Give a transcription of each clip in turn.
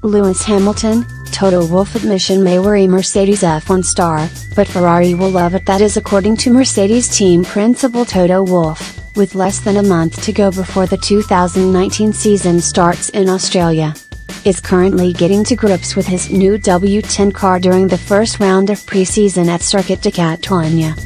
Lewis Hamilton, Toto Wolff admission may worry Mercedes F1 star, but Ferrari will love it. That is according to Mercedes team principal Toto Wolff, with less than a month to go before the 2019 season starts in Australia. Is currently getting to grips with his new W10 car during the first round of pre-season at Circuit de Catalunya.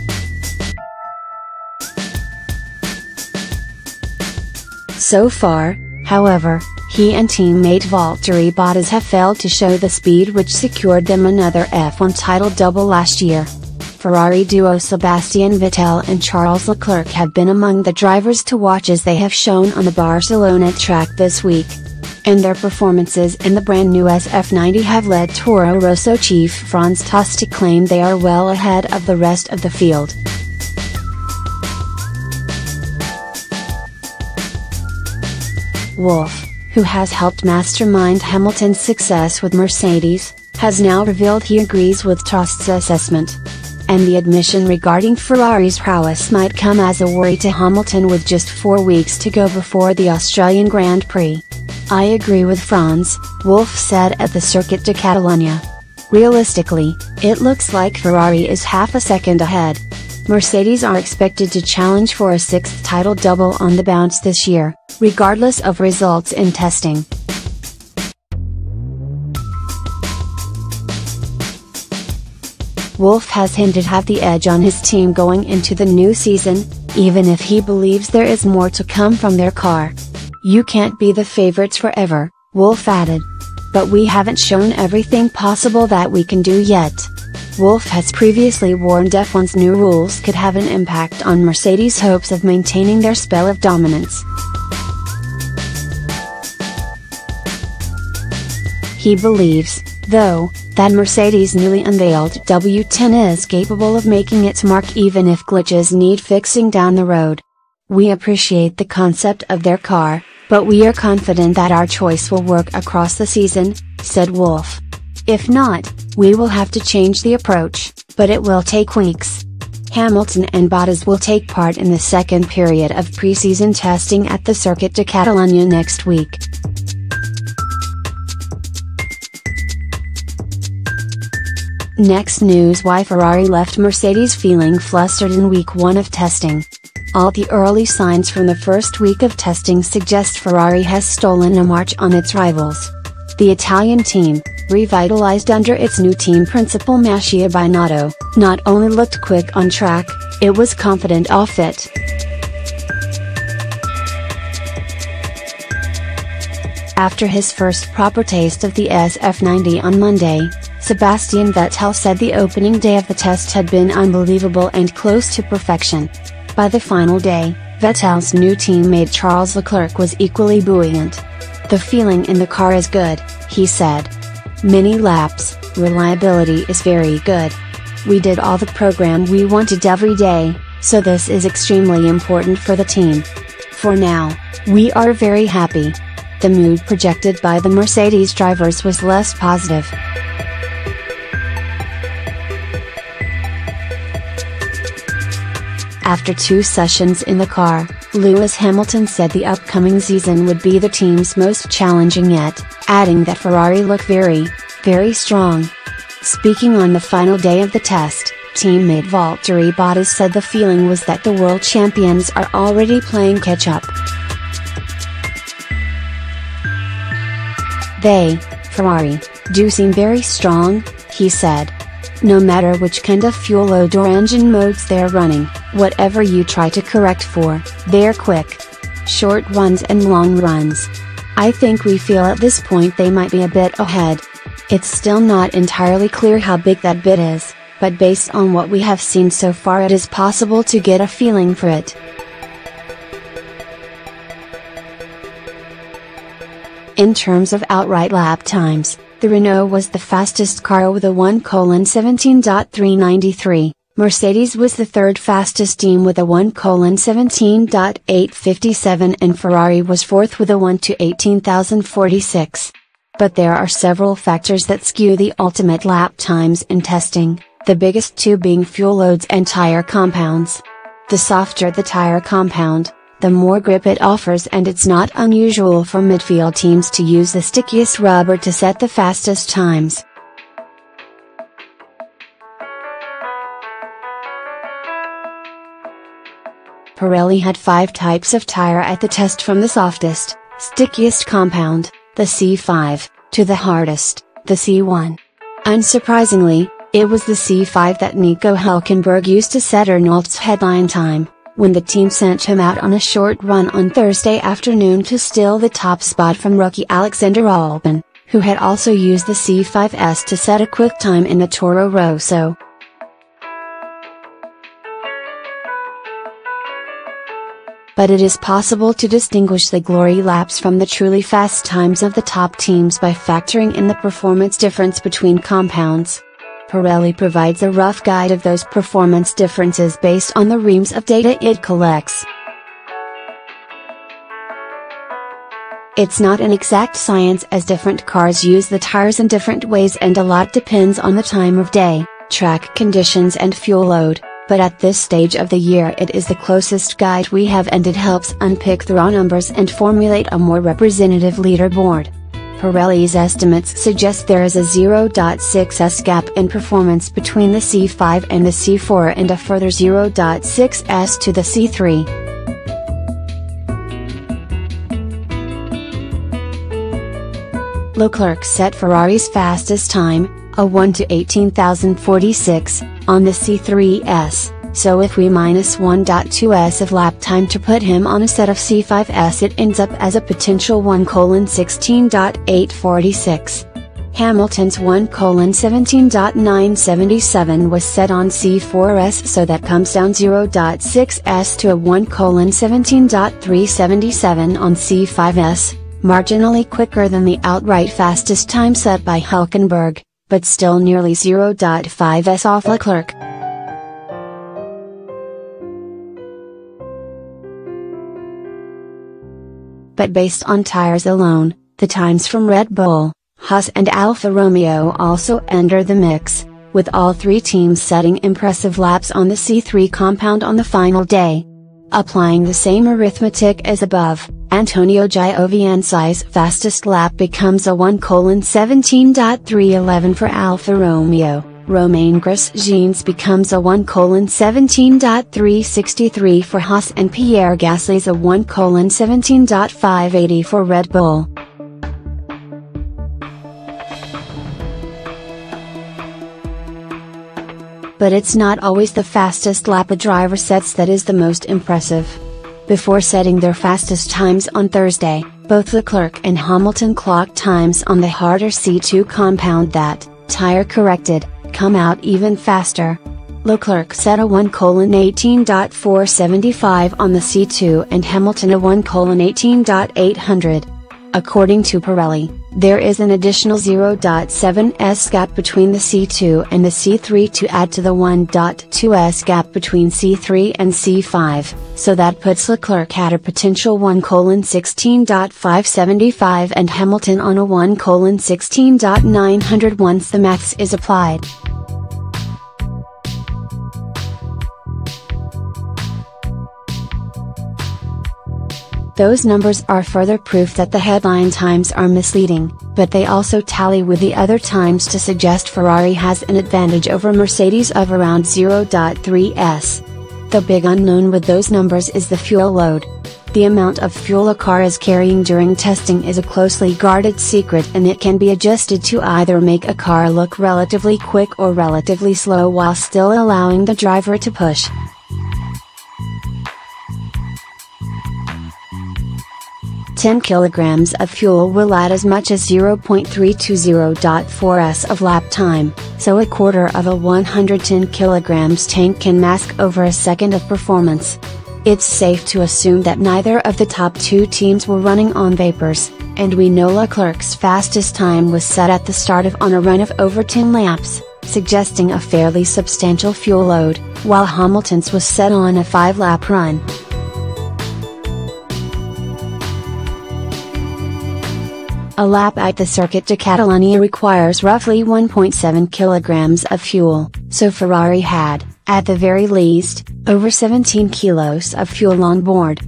So far, however, he and teammate Valtteri Bottas have failed to show the speed which secured them another F1 title double last year. Ferrari duo Sebastian Vettel and Charles Leclerc have been among the drivers to watch as they have shown on the Barcelona track this week. And their performances in the brand new SF90 have led Toro Rosso chief Franz Tost to claim they are well ahead of the rest of the field. Wolff, who has helped mastermind Hamilton's success with Mercedes, has now revealed he agrees with Tost's assessment. And the admission regarding Ferrari's prowess might come as a worry to Hamilton with just 4 weeks to go before the Australian Grand Prix. I agree with Franz, Wolff said at the Circuit de Catalunya. Realistically, it looks like Ferrari is half a second ahead. Mercedes are expected to challenge for a 6th title double on the bounce this year, regardless of results in testing. Wolff has hinted have the edge on his team going into the new season, even if he believes there is more to come from their car. You can't be the favorites forever, Wolff added. But we haven't shown everything possible that we can do yet. Wolff has previously warned F1's new rules could have an impact on Mercedes' hopes of maintaining their spell of dominance. He believes, though, that Mercedes' newly unveiled W10 is capable of making its mark even if glitches need fixing down the road. We appreciate the concept of their car, but we are confident that our choice will work across the season, said Wolff. If not, we will have to change the approach, but it will take weeks. Hamilton and Bottas will take part in the second period of pre-season testing at the Circuit de Catalunya next week. Next news: why Ferrari left Mercedes feeling flustered in week 1 of testing. All the early signs from the first week of testing suggest Ferrari has stolen a march on its rivals. The Italian team, revitalized under its new team principal Mattia Binotto, not only looked quick on track, it was confident off it. After his first proper taste of the SF90 on Monday, Sebastian Vettel said the opening day of the test had been unbelievable and close to perfection. By the final day, Vettel's new teammate Charles Leclerc was equally buoyant. The feeling in the car is good, he said. Many laps, reliability is very good. We did all the program we wanted every day, so this is extremely important for the team. For now, we are very happy. The mood projected by the Mercedes drivers was less positive. After 2 sessions in the car, Lewis Hamilton said the upcoming season would be the team's most challenging yet, adding that Ferrari look very, very strong. Speaking on the final day of the test, teammate Valtteri Bottas said the feeling was that the world champions are already playing catch-up. They, Ferrari, do seem very strong, he said. No matter which kind of fuel load or engine modes they're running, whatever you try to correct for, they're quick. Short runs and long runs. I think we feel at this point they might be a bit ahead. It's still not entirely clear how big that bit is, but based on what we have seen so far it is possible to get a feeling for it. In terms of outright lap times, the Renault was the fastest car with a 1:17.393, Mercedes was the third fastest team with a 1:17.857 and Ferrari was fourth with a 1:18,046. But there are several factors that skew the ultimate lap times in testing, the biggest two being fuel loads and tire compounds. The softer the tire compound, the more grip it offers, and it's not unusual for midfield teams to use the stickiest rubber to set the fastest times. Pirelli had 5 types of tire at the test, from the softest, stickiest compound, the C5, to the hardest, the C1. Unsurprisingly, it was the C5 that Nico Hülkenberg used to set Arnold's headline time, when the team sent him out on a short run on Thursday afternoon to steal the top spot from rookie Alexander Albon, who had also used the C5S to set a quick time in the Toro Rosso. But it is possible to distinguish the glory laps from the truly fast times of the top teams by factoring in the performance difference between compounds. Pirelli provides a rough guide of those performance differences based on the reams of data it collects. It's not an exact science, as different cars use the tires in different ways and a lot depends on the time of day, track conditions and fuel load. But at this stage of the year it is the closest guide we have, and it helps unpick the raw numbers and formulate a more representative leaderboard. Pirelli's estimates suggest there is a 0.6s gap in performance between the C5 and the C4, and a further 0.6s to the C3. Leclerc set Ferrari's fastest time, a 1 to 18,046, on the C3S, so if we minus 1.2s of lap time to put him on a set of C5s, it ends up as a potential 1:16.846. Hamilton's 1:17.977 was set on C4s, so that comes down 0.6s to a 1:17.377 on C5s, marginally quicker than the outright fastest time set by Hülkenberg, but still nearly 0.5s off Leclerc. But based on tires alone, the times from Red Bull, Haas and Alfa Romeo also enter the mix, with all 3 teams setting impressive laps on the C3 compound on the final day. Applying the same arithmetic as above, Antonio Giovinazzi's fastest lap becomes a 1:17.311 for Alfa Romeo, Romain Grosjean's becomes a 1:17.363 for Haas, and Pierre Gasly's a 1:17.580 for Red Bull. But it's not always the fastest lap a driver sets that is the most impressive. Before setting their fastest times on Thursday, both Leclerc and Hamilton clocked times on the harder C2 compound that, tire corrected, come out even faster. Leclerc set a 1:18.475 on the C2 and Hamilton a 1:18.800. According to Pirelli, there is an additional 0.7s gap between the C2 and the C3 to add to the 1.2s gap between C3 and C5, so that puts Leclerc at a potential 1:16.575 and Hamilton on a 1:16.900 once the maths is applied. Those numbers are further proof that the headline times are misleading, but they also tally with the other times to suggest Ferrari has an advantage over Mercedes of around 0.3s. The big unknown with those numbers is the fuel load. The amount of fuel a car is carrying during testing is a closely guarded secret, and it can be adjusted to either make a car look relatively quick or relatively slow while still allowing the driver to push. "10 kilograms of fuel will add as much as 0.3 to 0.4s of lap time, so a quarter of a 110 kilograms tank can mask over a second of performance." It's safe to assume that neither of the top 2 teams were running on vapors, and we know Leclerc's fastest time was set at the start on a run of over 10 laps, suggesting a fairly substantial fuel load, while Hamilton's was set on a 5-lap run. A lap at the Circuit de Catalunya requires roughly 1.7 kilograms of fuel, so Ferrari had, at the very least, over 17 kilos of fuel on board.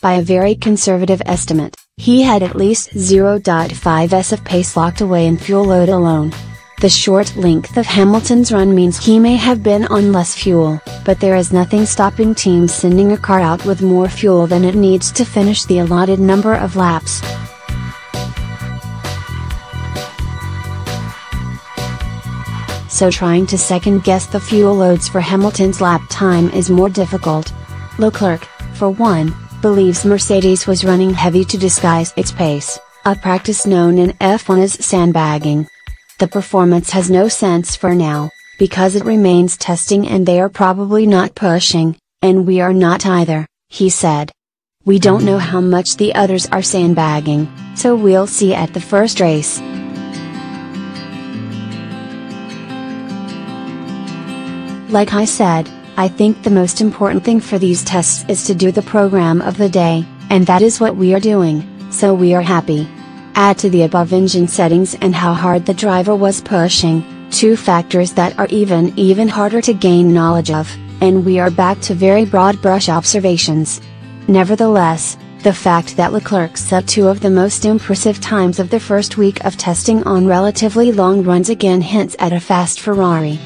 By a very conservative estimate, he had at least 0.5s of pace locked away in fuel load alone. The short length of Hamilton's run means he may have been on less fuel, but there is nothing stopping teams sending a car out with more fuel than it needs to finish the allotted number of laps. So trying to second-guess the fuel loads for Hamilton's lap time is more difficult. Leclerc, for one, believes Mercedes was running heavy to disguise its pace, a practice known in F1 as sandbagging. The performance has no sense for now, because it remains testing and they are probably not pushing, and we are not either, he said. We don't know how much the others are sandbagging, so we'll see at the first race. Like I said, I think the most important thing for these tests is to do the program of the day, and that is what we are doing, so we are happy. Add to the above engine settings and how hard the driver was pushing, two factors that are even harder to gain knowledge of, and we are back to very broad brush observations. Nevertheless, the fact that Leclerc set two of the most impressive times of the first week of testing on relatively long runs again hints at a fast Ferrari.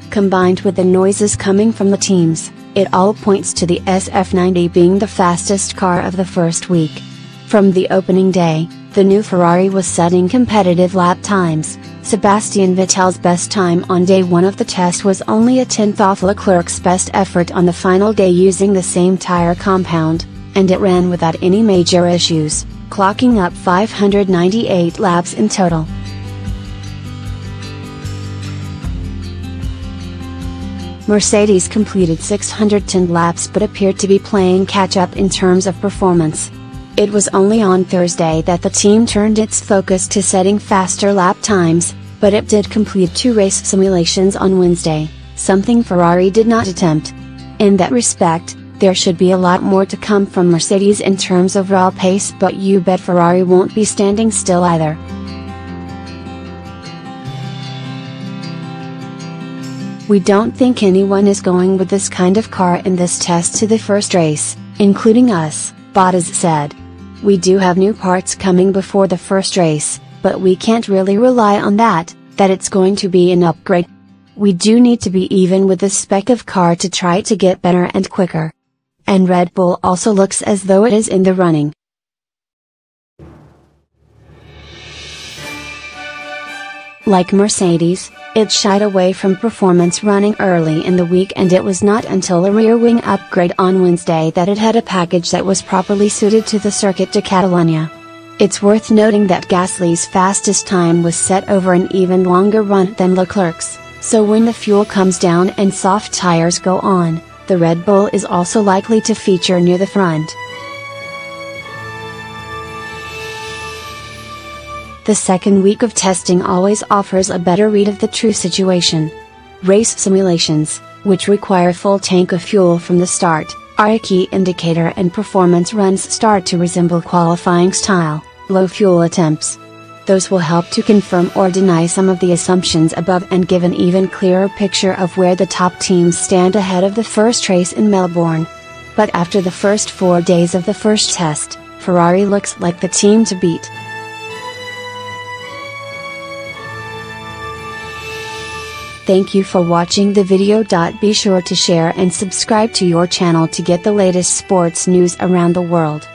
Combined with the noises coming from the teams, it all points to the SF90 being the fastest car of the first week. From the opening day, the new Ferrari was setting competitive lap times. Sebastian Vettel's best time on day one of the test was only a tenth off Leclerc's best effort on the final day using the same tire compound, and it ran without any major issues, clocking up 598 laps in total. Mercedes completed 610 laps but appeared to be playing catch-up in terms of performance. It was only on Thursday that the team turned its focus to setting faster lap times, but it did complete 2 race simulations on Wednesday, something Ferrari did not attempt. In that respect, there should be a lot more to come from Mercedes in terms of raw pace, but you bet Ferrari won't be standing still either. We don't think anyone is going with this kind of car in this test to the first race, including us, Bottas said. We do have new parts coming before the first race, but we can't really rely on that it's going to be an upgrade. We do need to be even with this spec of car to try to get better and quicker. And Red Bull also looks as though it is in the running. Like Mercedes, it shied away from performance running early in the week, and it was not until a rear wing upgrade on Wednesday that it had a package that was properly suited to the Circuit de Catalunya. It's worth noting that Gasly's fastest time was set over an even longer run than Leclerc's, so when the fuel comes down and soft tires go on, the Red Bull is also likely to feature near the front. The second week of testing always offers a better read of the true situation. Race simulations, which require full tank of fuel from the start, are a key indicator, and performance runs start to resemble qualifying style, low fuel attempts. Those will help to confirm or deny some of the assumptions above and give an even clearer picture of where the top teams stand ahead of the first race in Melbourne. But after the first 4 days of the first test, Ferrari looks like the team to beat. Thank you for watching the video. Be sure to share and subscribe to your channel to get the latest sports news around the world.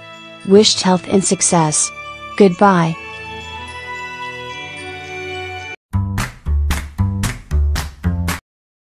Wished health and success. Goodbye.